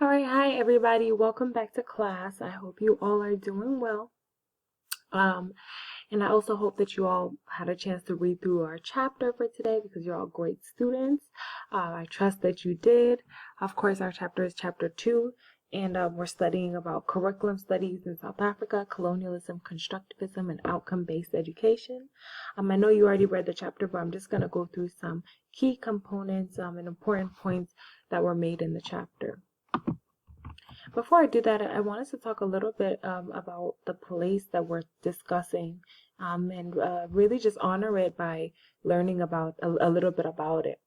All right, hi everybody. Welcome back to class. I hope you all are doing well. Um, and I also hope that you all had a chance to read through our chapter for today because you're all great students. I trust that you did. Of course, our chapter is chapter 2, and we're studying about curriculum studies in South Africa, colonialism, constructivism, and outcome-based education. I know you already read the chapter, but I'm just going to go through some key components and important points that were made in the chapter. Before I do that, I wanted to talk a little bit about the place that we're discussing and really just honor it by learning about a little bit about it.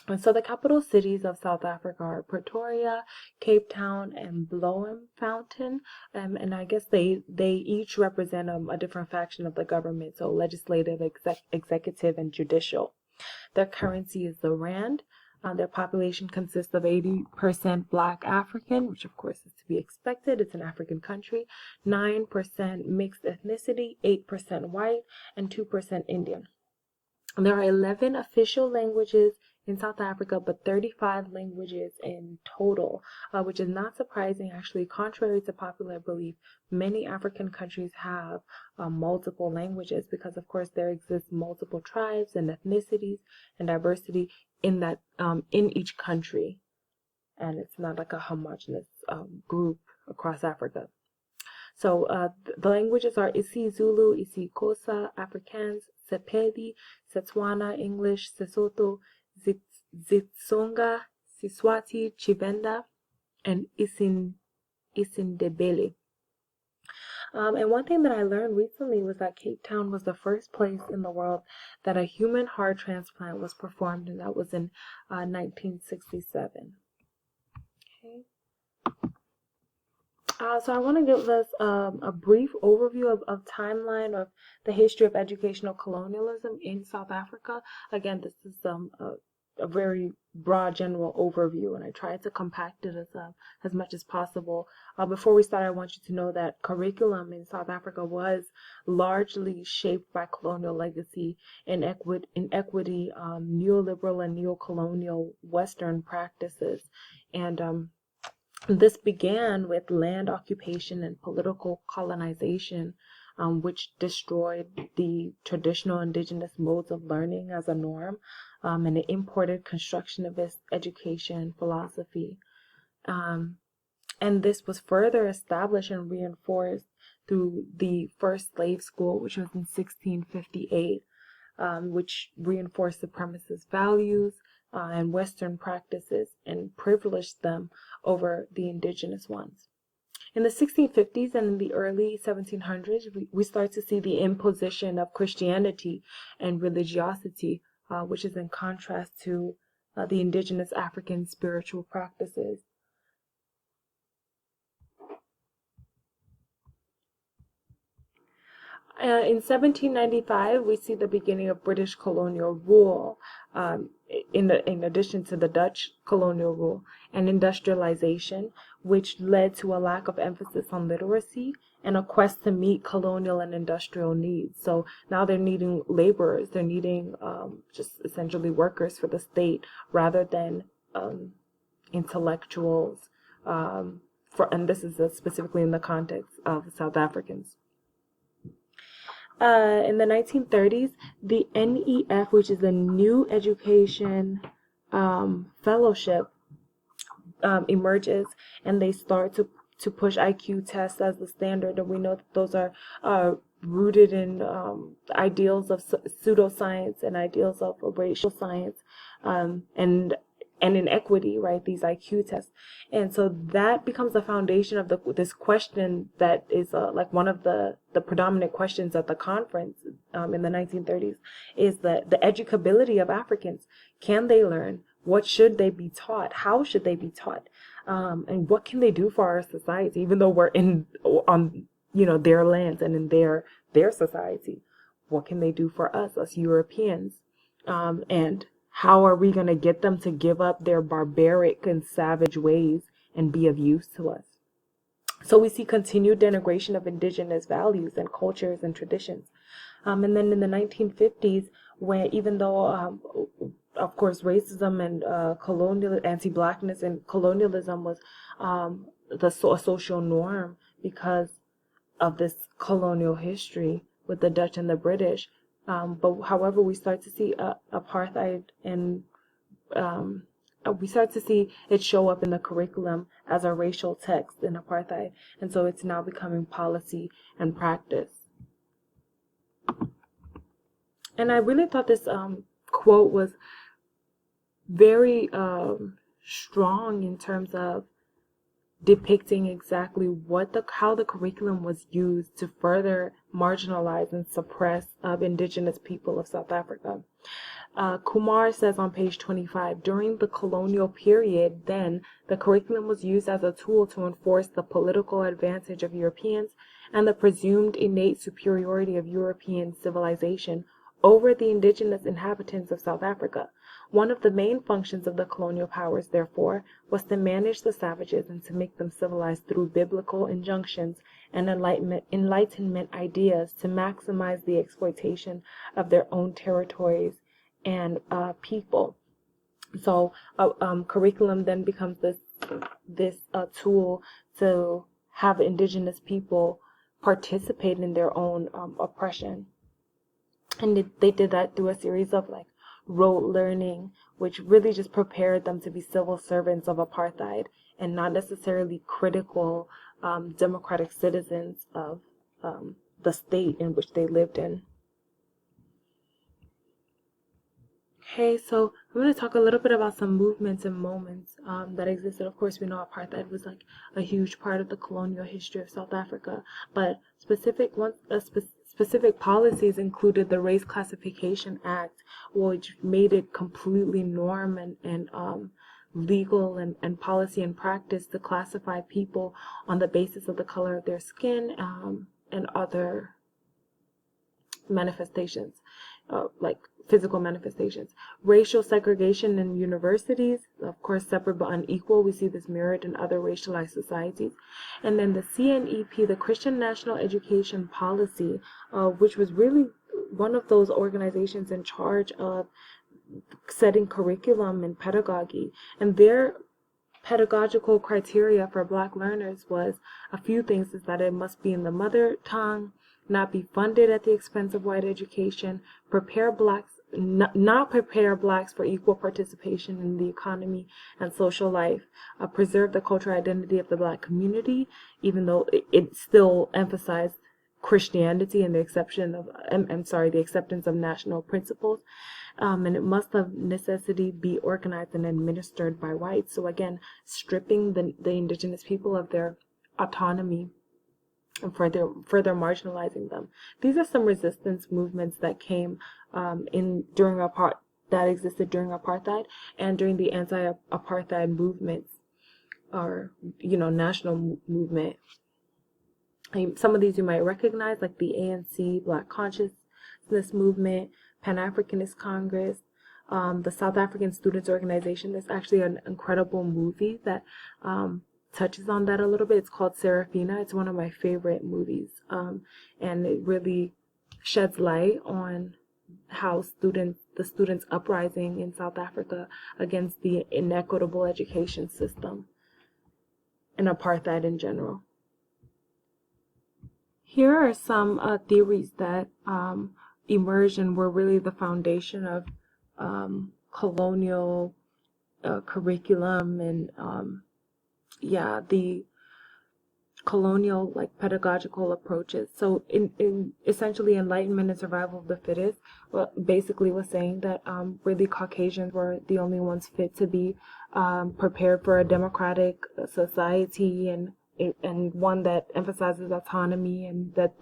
And so the capital cities of South Africa are Pretoria, Cape Town, and Bloemfontein. And I guess they each represent a different faction of the government, so legislative, executive, and judicial. Their currency is the rand. Their population consists of 80% Black African, which of course is to be expected. It's an African country. 9% mixed ethnicity, 8% white, and 2% Indian. There are 11 official languages in South Africa, but 35 languages in total, which is not surprising. Actually, contrary to popular belief, many African countries have multiple languages because, of course, there exist multiple tribes and ethnicities and diversity in each country, and it's not like a homogeneous group across Africa. So the languages are isiZulu, isiXhosa, Afrikaans, Sepedi, Setswana, English, Sesotho, Zitsonga, Siswati, Chivenda, and Isindebele. And one thing that I learned recently was that Cape Town was the first place in the world that a human heart transplant was performed, and that was in 1967. Okay. So I want to give us a brief overview of timeline of the history of educational colonialism in South Africa. Again, this is a very broad general overview, and I tried to compact it as much as possible. Before we start, I want you to know that curriculum in South Africa was largely shaped by colonial legacy, inequity, neoliberal and neocolonial Western practices, and this began with land occupation and political colonization, which destroyed the traditional indigenous modes of learning as a norm, and it imported constructionist education and philosophy. And this was further established and reinforced through the first slave school, which was in 1658, which reinforced supremacist values and Western practices and privileged them over the indigenous ones. In the 1650s and in the early 1700s, we start to see the imposition of Christianity and religiosity, which is in contrast to the indigenous African spiritual practices. In 1795, we see the beginning of British colonial rule, in addition to the Dutch colonial rule, and industrialization, which led to a lack of emphasis on literacy and a quest to meet colonial and industrial needs. So now they're needing laborers, they're needing just essentially workers for the state rather than intellectuals, and this is specifically in the context of South Africans. In the 1930s, the NEF, which is the New Education Fellowship, emerges, and they start to push IQ tests as the standard. And we know that those are rooted in ideals of pseudoscience and ideals of racial science, and inequity, right? These IQ tests. And so that becomes the foundation of this question that is like one of the predominant questions at the conference in the 1930s is the educability of Africans. Can they learn? What should they be taught? How should they be taught? And what can they do for our society, even though we're on their lands and in their society? What can they do for us Europeans? And how are we going to get them to give up their barbaric and savage ways and be of use to us? So we see continued denigration of indigenous values and cultures and traditions. And then in the 1950s, where even though of course, racism and anti-blackness and colonialism was a social norm because of this colonial history with the Dutch and the British. But however, we start to see apartheid, and we start to see it show up in the curriculum as a racial text in apartheid, and so it's now becoming policy and practice. And I really thought this quote was very strong in terms of depicting exactly how the curriculum was used to further marginalize and suppress indigenous people of South Africa. Kumar says on page 25, during the colonial period, then, the curriculum was used as a tool to enforce the political advantage of Europeans and the presumed innate superiority of European civilization over the indigenous inhabitants of South Africa. One of the main functions of the colonial powers, therefore, was to manage the savages and to make them civilized through biblical injunctions and enlightenment ideas to maximize the exploitation of their own territories and people. So curriculum then becomes this tool to have indigenous people participate in their own oppression. And they did that through a series of like rote learning, which really just prepared them to be civil servants of apartheid and not necessarily critical democratic citizens of the state in which they lived in. Okay, so I'm going to talk a little bit about some movements and moments that existed. Of course, we know apartheid was like a huge part of the colonial history of South Africa, but specific policies included the Race Classification Act, which made it completely norm and legal and policy and practice to classify people on the basis of the color of their skin and other manifestations, like physical manifestations. Racial segregation in universities, of course, separate but unequal. We see this mirrored in other racialized societies. And then the CNEP, the Christian National Education Policy, which was really one of those organizations in charge of setting curriculum and pedagogy. And their pedagogical criteria for Black learners was a few things: is that it must be in the mother tongue, not be funded at the expense of white education, not prepare blacks for equal participation in the economy and social life, preserve the cultural identity of the Black community, even though it still emphasized Christianity and the acceptance of national principles, and it must of necessity be organized and administered by whites. So again, stripping the indigenous people of their autonomy and further marginalizing them. These are some resistance movements that came that existed during apartheid and during the anti-apartheid movements, or national movement. Some of these you might recognize, like the ANC Black Consciousness Movement, Pan-Africanist Congress, the South African Students Organization. There's actually an incredible movie that touches on that a little bit. It's called Serafina. It's one of my favorite movies, and it really sheds light on how the students uprising in South Africa against the inequitable education system and apartheid in general. Here are some theories that emerged and were really the foundation of colonial curriculum and the colonial pedagogical approaches. So in essentially Enlightenment and Survival of the Fittest basically was saying that really Caucasians were the only ones fit to be prepared for a democratic society and one that emphasizes autonomy, and that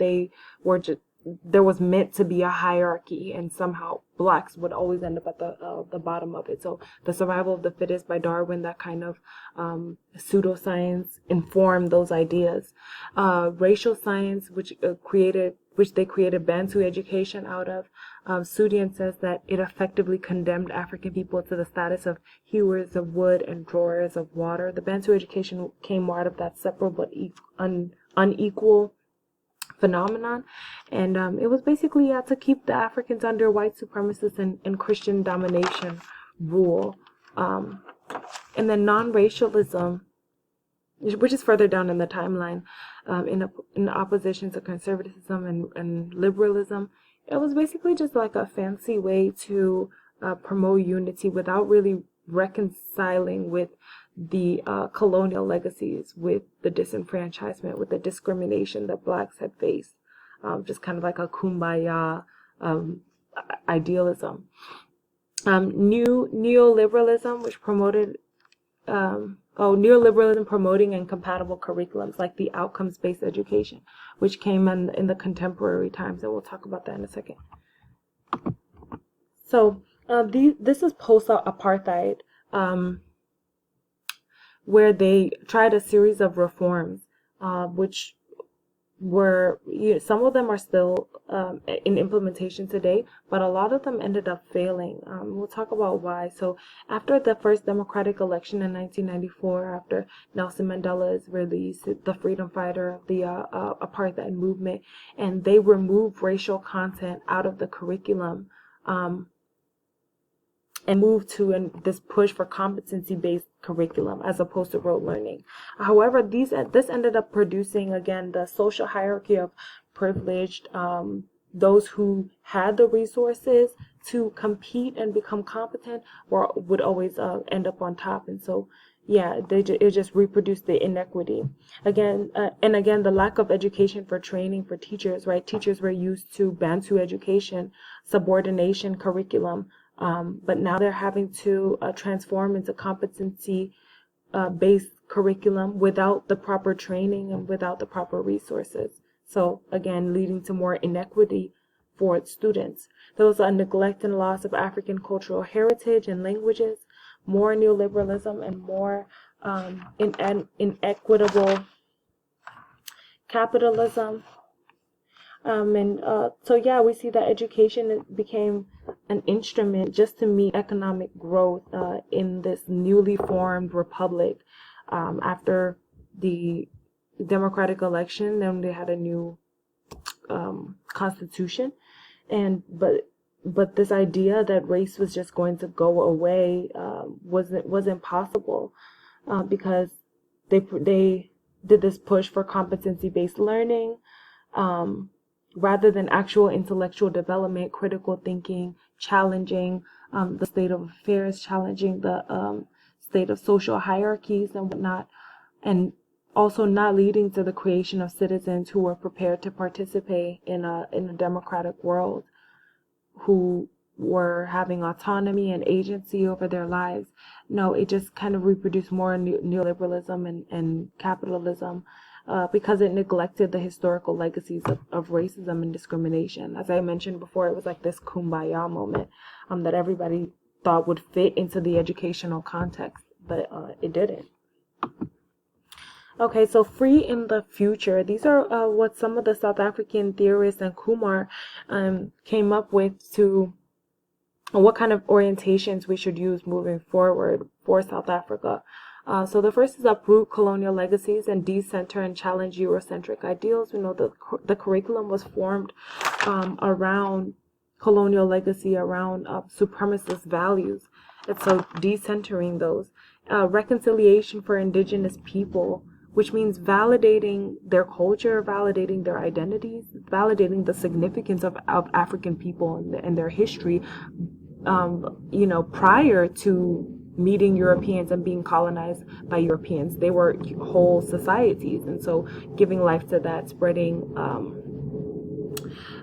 there was meant to be a hierarchy, and somehow blacks would always end up at the bottom of it. So the Survival of the Fittest by Darwin, that kind of pseudoscience informed those ideas. Racial science, which they created Bantu education out of. Sudian says that it effectively condemned African people to the status of hewers of wood and drawers of water. The Bantu education came more out of that separate but unequal phenomenon, and it was basically to keep the Africans under white supremacists and Christian domination rule. And then non-racialism, which is further down in the timeline, in opposition to conservatism and liberalism. It was basically just like a fancy way to promote unity without really reconciling with the colonial legacies, with the disenfranchisement, with the discrimination that blacks had faced. Just kind of like a kumbaya idealism. New neoliberalism, which promoted neoliberalism promoting incompatible curriculums like the outcomes-based education, which came in the contemporary times, and we'll talk about that in a second. So this is post-apartheid, where they tried a series of reforms, which were, some of them are still in implementation today, but a lot of them ended up failing. We'll talk about why. So after the first democratic election in 1994, after Nelson Mandela is released, the freedom fighter of the apartheid movement, and they removed racial content out of the curriculum, and moved to this push for competency-based curriculum as opposed to rote learning. However, this ended up producing, again, the social hierarchy of privileged, those who had the resources to compete and become competent would always end up on top. And so, yeah, it just reproduced the inequity. Again, the lack of education for training for teachers, right? Teachers were used to Bantu education, subordination curriculum, but now they're having to transform into competency-based curriculum without the proper training and without the proper resources. So again, leading to more inequity for its students. There was a neglect and loss of African cultural heritage and languages, more neoliberalism, and more inequitable capitalism. So yeah, we see that education became an instrument just to meet economic growth in this newly formed republic. After the democratic election, then they had a new constitution, but this idea that race was just going to go away wasn't possible, because they did this push for competency-based learning, rather than actual intellectual development, critical thinking, challenging the state of affairs, challenging the state of social hierarchies and whatnot, and also not leading to the creation of citizens who were prepared to participate in a democratic world, who were having autonomy and agency over their lives. No, it just kind of reproduced more neoliberalism and capitalism, because it neglected the historical legacies of racism and discrimination. As I mentioned before, it was like this kumbaya moment that everybody thought would fit into the educational context, but it didn't. Okay, so free in the future. These are what some of the South African theorists and Kumar came up with to what kind of orientations we should use moving forward for South Africa. So the first is uproot colonial legacies and decenter and challenge Eurocentric ideals. We know the curriculum was formed around colonial legacy, around supremacist values, and so decentering those. Reconciliation for indigenous people, which means validating their culture, validating their identities, validating the significance of African people and their history, prior to meeting Europeans and being colonized by Europeans. They were whole societies, and so giving life to that, spreading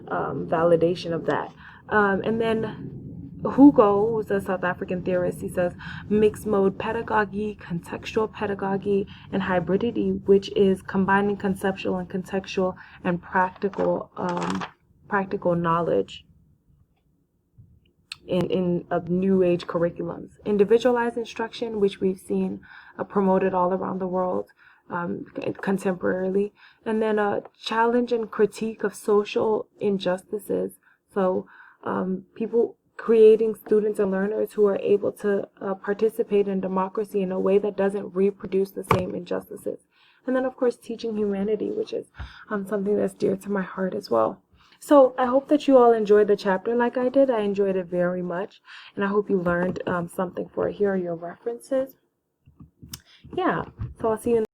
validation of that. And then Hugo, who's a South African theorist, he says mixed mode pedagogy, contextual pedagogy, and hybridity, which is combining conceptual and contextual and practical knowledge in new age curriculums. Individualized instruction, which we've seen promoted all around the world contemporarily, and then a challenge and critique of social injustices. So people creating students and learners who are able to participate in democracy in a way that doesn't reproduce the same injustices. And then, of course, teaching humanity, which is something that's dear to my heart as well. So I hope that you all enjoyed the chapter like I did. I enjoyed it very much, and I hope you learned something for it. Here are your references. Yeah, so I'll see you in